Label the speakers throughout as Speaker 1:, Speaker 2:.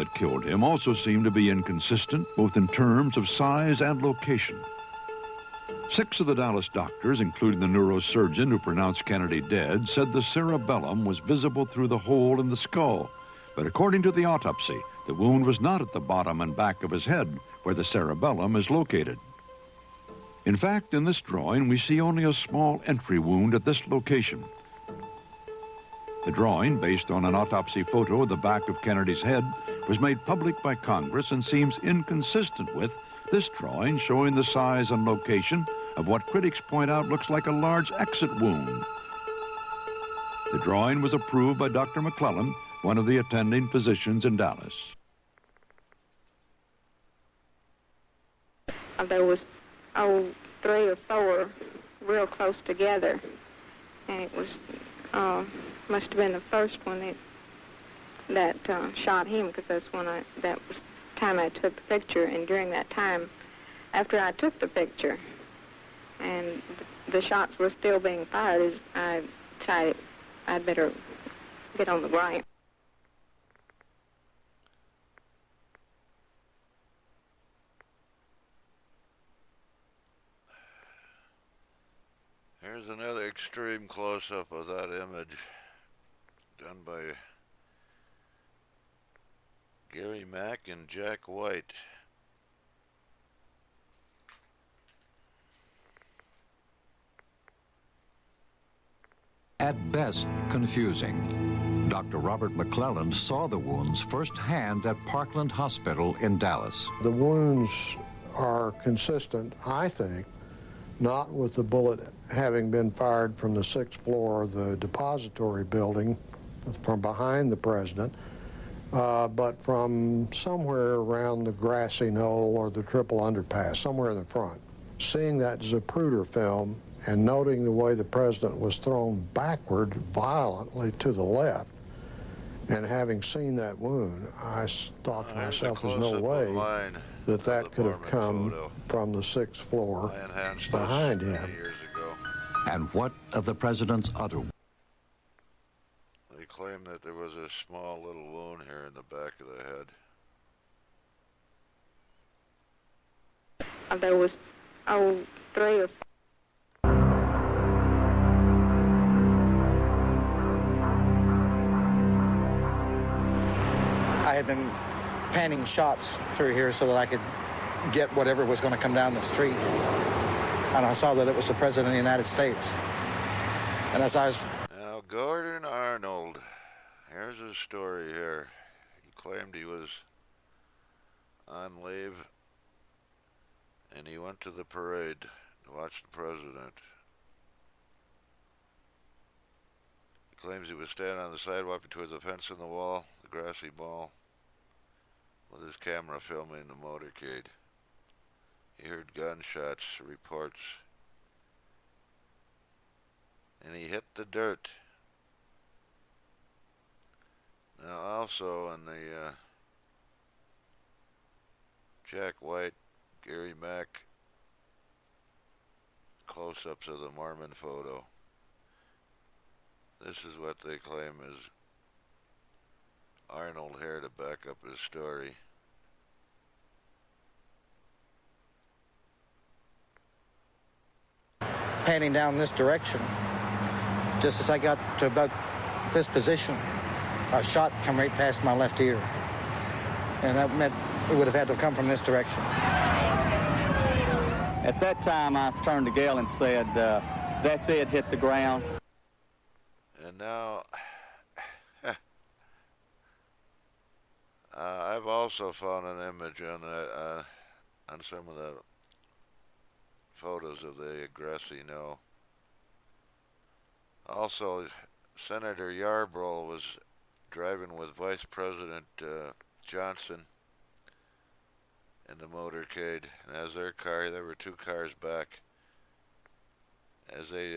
Speaker 1: that killed him also seemed to be inconsistent, both in terms of size and location. 6 of the Dallas doctors, including the neurosurgeon who pronounced Kennedy dead, said the cerebellum was visible through the hole in the skull. But according to the autopsy, the wound was not at the bottom and back of his head, where the cerebellum is located. In fact, in this drawing, we see only a small entry wound at this location. The drawing, based on an autopsy photo of the back of Kennedy's head, was made public by Congress and seems inconsistent with this drawing showing the size and location of what critics point out looks like a large exit wound. The drawing was approved by Dr. McClellan, one of the attending physicians in Dallas.
Speaker 2: There was, 3 or 4 real close together, and it was, must have been the first one that shot him, because that's when that was the time I took the picture, and during that time, after I took the picture, and the shots were still being fired, I decided I'd better get on the ground.
Speaker 3: Here's another extreme close-up of that image done by Gary Mack and Jack White.
Speaker 4: At best, confusing. Dr. Robert McClelland saw the wounds firsthand at Parkland Hospital in Dallas.
Speaker 5: The wounds are consistent, I think, not with the bullet having been fired from the 6th floor of the depository building from behind the president, but from somewhere around the grassy knoll or the triple underpass, somewhere in the front. Seeing that Zapruder film and noting the way the president was thrown backward violently to the left, and having seen that wound, I thought to myself, there's no way that could have come from the 6th floor behind him.
Speaker 4: And what of the president's other?
Speaker 3: They claim that there was a small little wound here in the back of the head.
Speaker 2: There was, 3 or 4.
Speaker 6: I had been panning shots through here so that I could get whatever was going to come down the street. And I saw that it was the President of the United States. And as I was...
Speaker 3: Now, Gordon Arnold, here's his story here. He claimed he was on leave, and he went to the parade to watch the President. He claims he was standing on the sidewalk between the fence and the wall, the grassy wall, with his camera filming the motorcade. He heard gunshots, reports, and he hit the dirt. Now also in the Jack White, Gary Mack close-ups of the Mormon photo. This is what they claim is Arnold here to back up his story.
Speaker 6: Panning down this direction, just as I got to about this position, a shot come right past my left ear. And that meant it would have had to come from this direction.
Speaker 7: At that time, I turned to Gail and said, that's it, hit the ground.
Speaker 3: And now, I've also found an image on that, on some of the photos of the grassy knoll. Also, Senator Yarborough was driving with Vice President Johnson in the motorcade, and as their car, there were 2 cars back, as they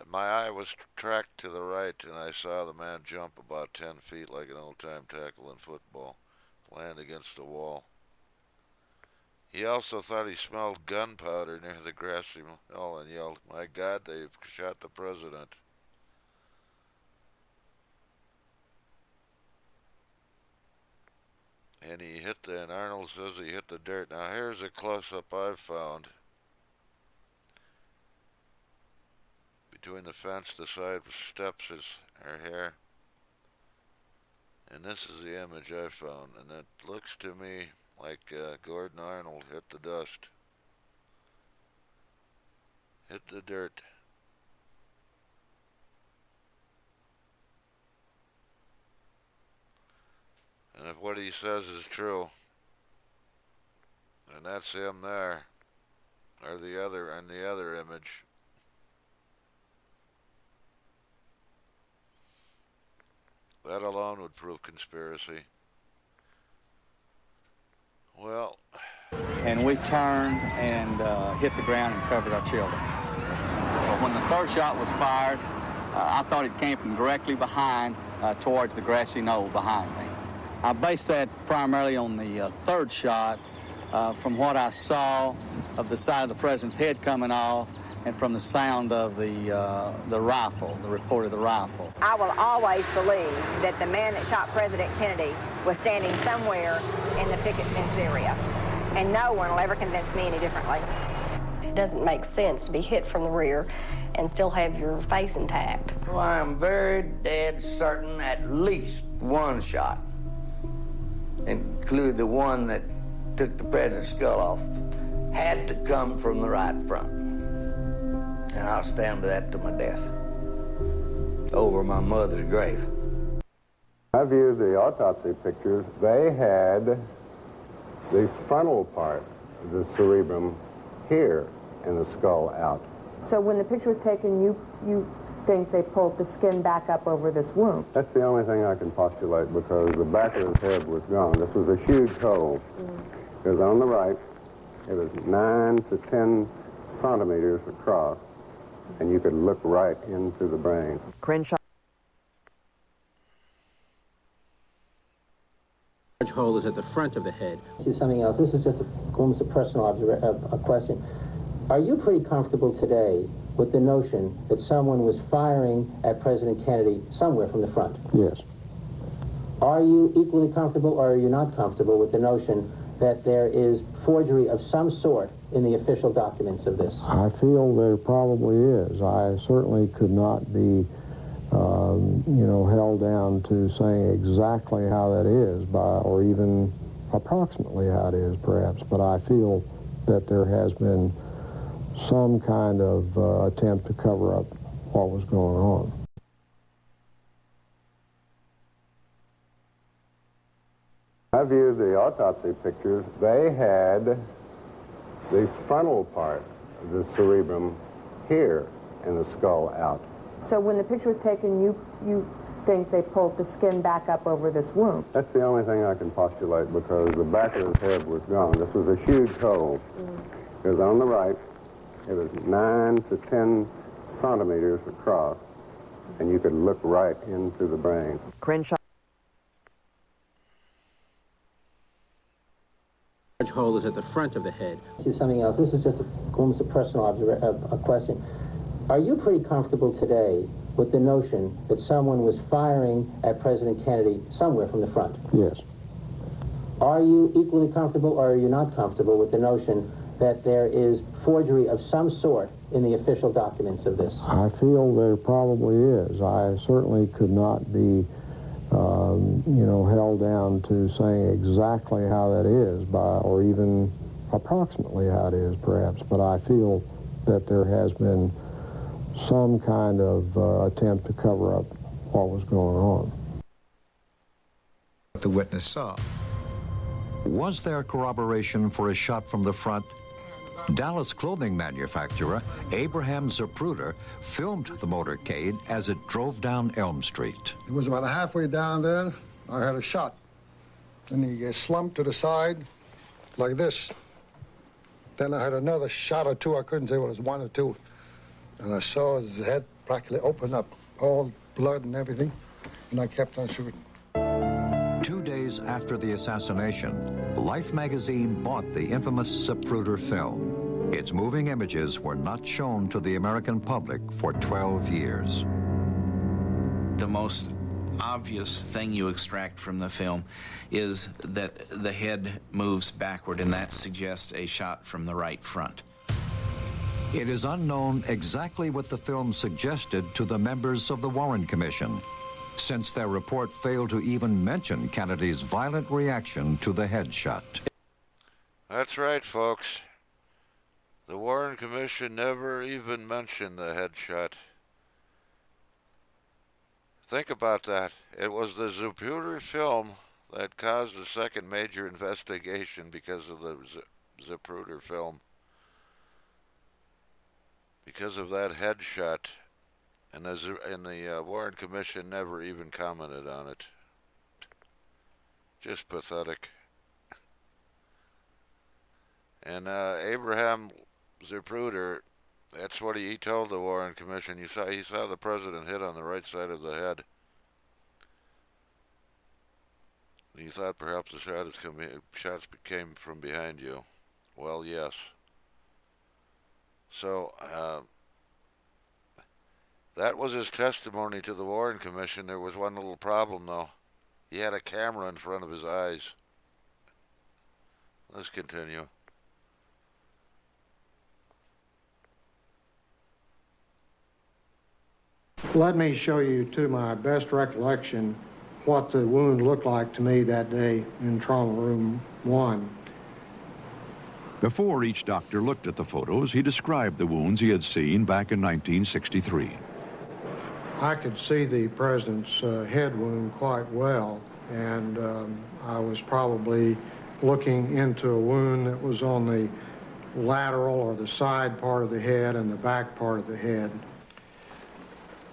Speaker 3: my eye was tracked to the right, and I saw the man jump about 10 feet like an old-time tackle in football, land against the wall. He also thought he smelled gunpowder near the grassy knoll and yelled, "My God, they've shot the president." And Arnold says he hit the dirt. Now here's a close-up I've found. Between the fence, the side steps is her hair. And this is the image I found. And it looks to me like Gordon Arnold hit the dust. Hit the dirt. And if what he says is true, and that's him there, or the other image. That alone would prove conspiracy. Well.
Speaker 7: And we turned and hit the ground and covered our children. But when the third shot was fired, I thought it came from directly behind towards the grassy knoll behind me. I based that primarily on the third shot from what I saw of the side of the president's head coming off and from the sound of the rifle, the report of the rifle.
Speaker 8: I will always believe that the man that shot President Kennedy was standing somewhere in the picket fence area, and no one will ever convince me any differently.
Speaker 9: It doesn't make sense to be hit from the rear and still have your face intact.
Speaker 10: Well, I am very dead certain at least one shot, including the one that took the president's skull off, had to come from the right front. And I'll stand by that to my death. Over my mother's grave.
Speaker 11: I viewed the autopsy pictures. They had the frontal part of the cerebrum here and the skull out.
Speaker 12: So when the picture was taken, you think they pulled the skin back up over this wound?
Speaker 11: That's the only thing I can postulate, because the back of his head was gone. This was a huge hole. It was on the right. It was 9 to 10 centimeters across, and you could look right into the brain.
Speaker 12: Crenshaw.
Speaker 13: Large hole is at the front of the head.
Speaker 14: See something else. This is just almost a personal question. Are you pretty comfortable today with the notion that someone was firing at President Kennedy somewhere from the front?
Speaker 11: Yes.
Speaker 14: Are you equally comfortable, or are you not comfortable with the notion that there is forgery of some sort in the official documents of this?
Speaker 5: I feel there probably is. I certainly could not be, held down to saying exactly how that is, or even approximately how it is, perhaps. But I feel that there has been some kind of attempt to cover up what was going on.
Speaker 11: I viewed the autopsy pictures. They had the frontal part of the cerebrum here and the skull out.
Speaker 12: So when the picture was taken, you think they pulled the skin back up over this wound?
Speaker 11: That's the only thing I can postulate, because the back of his head was gone. This was a huge hole. It was on the right. It was 9 to 10 centimeters across, and you could look right into the brain.
Speaker 12: Crenshaw.
Speaker 13: Large hole is at the front of the head.
Speaker 14: See something else. This is just almost a personal question. Are you pretty comfortable today with the notion that someone was firing at President Kennedy somewhere from the front?
Speaker 11: Yes.
Speaker 14: Are you equally comfortable, or are you not comfortable with the notion that there is forgery of some sort in the official documents of this?
Speaker 5: I feel there probably is. I certainly could not be, held down to saying exactly how that is, or even approximately how it is, perhaps. But I feel that there has been some kind of attempt to cover up what was going on.
Speaker 4: The witness saw. Was there corroboration for a shot from the front? Dallas clothing manufacturer Abraham Zapruder filmed the motorcade as it drove down Elm Street.
Speaker 15: It was about halfway down there, I heard a shot. And he slumped to the side like this. Then I heard another shot or two. I couldn't say what it was, one or two. And I saw his head practically open up, all blood and everything. And I kept on shooting.
Speaker 4: 2 days years after the assassination, Life magazine bought the infamous Zapruder film. Its moving images were not shown to the American public for 12 years.
Speaker 16: The most obvious thing you extract from the film is that the head moves backward, and that suggests a shot from the right front.
Speaker 4: It is unknown exactly what the film suggested to the members of the Warren Commission, since their report failed to even mention Kennedy's violent reaction to the headshot.
Speaker 3: That's right, folks. The Warren Commission never even mentioned the headshot. Think about that. It was the Zapruder film that caused the second major investigation because of the Zapruder film. Because of that headshot. And the Warren Commission never even commented on it. Just pathetic. And Abraham Zapruder, that's what he told the Warren Commission. He saw the president hit on the right side of the head. He thought perhaps the shots came from behind you. Well, yes. So, that was his testimony to the Warren Commission. There was one little problem, though. He had a camera in front of his eyes. Let's continue.
Speaker 5: Let me show you, to my best recollection, what the wound looked like to me that day in Trauma Room 1.
Speaker 1: Before each doctor looked at the photos, he described the wounds he had seen back in 1963.
Speaker 5: I could see the president's head wound quite well, and I was probably looking into a wound that was on the lateral or the side part of the head and the back part of the head.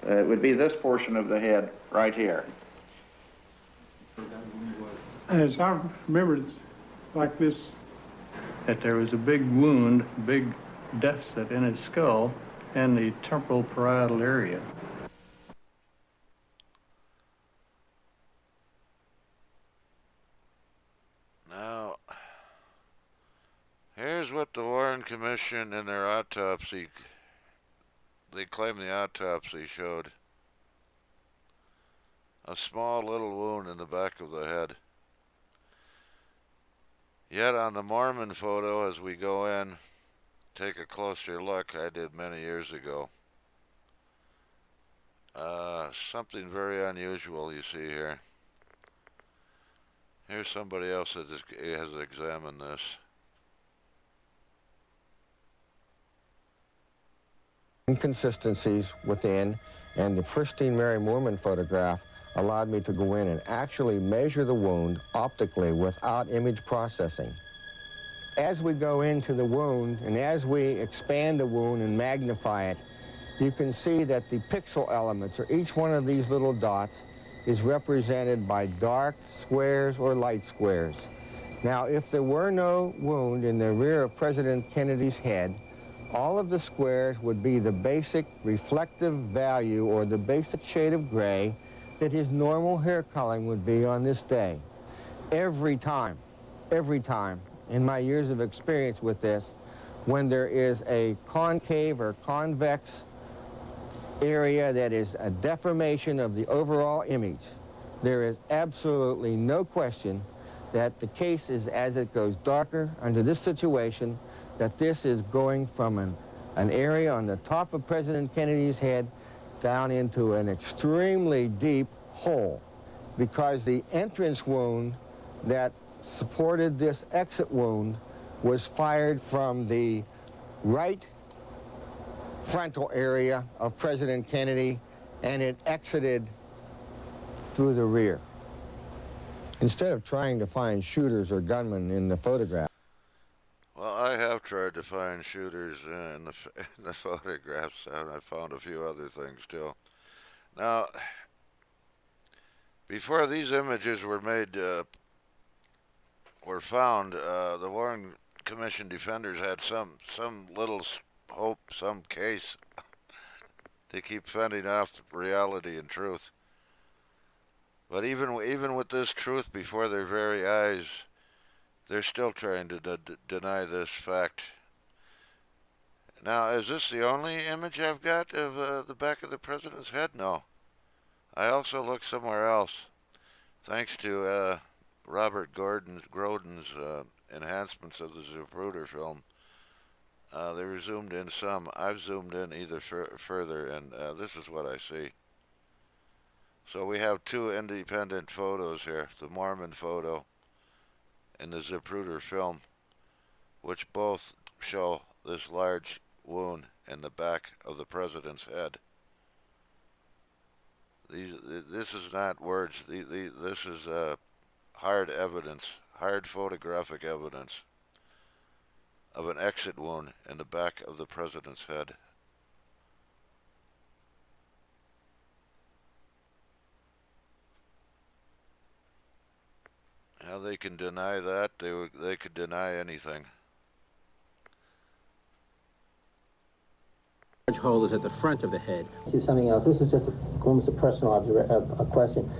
Speaker 17: It would be this portion of the head right here.
Speaker 18: As I remember, it's like this, that there was a big wound, big deficit in his skull and the temporal parietal area.
Speaker 3: Now, here's what the Warren Commission in their autopsy, they claim the autopsy showed. A small little wound in the back of the head. Yet on the Mormon photo, as we go in, take a closer look, I did many years ago. Something very unusual you see here. Here's somebody else that has examined this.
Speaker 19: Inconsistencies within, and the pristine Mary Moorman photograph allowed me to go in and actually measure the wound optically without image processing. As we go into the wound and as we expand the wound and magnify it, you can see that the pixel elements, or each one of these little dots, is represented by dark squares or light squares. Now, if there were no wound in the rear of President Kennedy's head, all of the squares would be the basic reflective value or the basic shade of gray that his normal hair coloring would be on this day. Every time, in my years of experience with this, when there is a concave or convex area that is a deformation of the overall image, there is absolutely no question that the case is, as it goes darker under this situation, that this is going from an area on the top of President Kennedy's head down into an extremely deep hole, because the entrance wound that supported this exit wound was fired from the right frontal area of President Kennedy, and it exited through the rear. Instead of trying to find shooters or gunmen in the photograph.
Speaker 3: Well, I have tried to find shooters in the photographs, and I found a few other things too. Now, before these images were made, were found, the Warren Commission defenders had some little hope, some case to keep fending off reality and truth. But even with this truth before their very eyes, they're still trying to deny this fact. Now, is this the only image I've got of the back of the president's head? No. I also looked somewhere else. Thanks to Robert Grodin's enhancements of the Zapruder film, they were zoomed in some. I've zoomed in either further, and this is what I see. So we have two independent photos here, the Mormon photo and the Zapruder film, which both show this large wound in the back of the president's head. This is not words. This is hard evidence, hard photographic evidence of an exit wound in the back of the president's head. How they can deny that? They could deny anything.
Speaker 14: Large hole is at the front of the head. See something else. This is just almost a personal a question.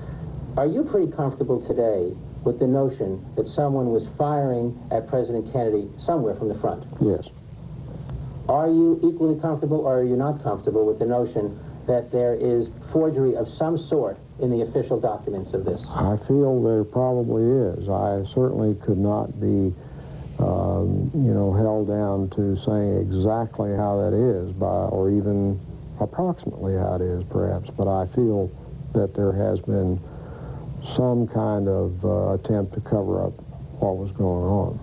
Speaker 14: Are you pretty comfortable today with the notion that someone was firing at President Kennedy somewhere from the front?
Speaker 5: Yes.
Speaker 14: Are you equally comfortable, or are you not comfortable with the notion that there is forgery of some sort in the official documents of this?
Speaker 5: I feel there probably is. I certainly could not be, held down to saying exactly how that is, or even approximately how it is, perhaps. But I feel that there has been some kind of attempt to cover up what was going on.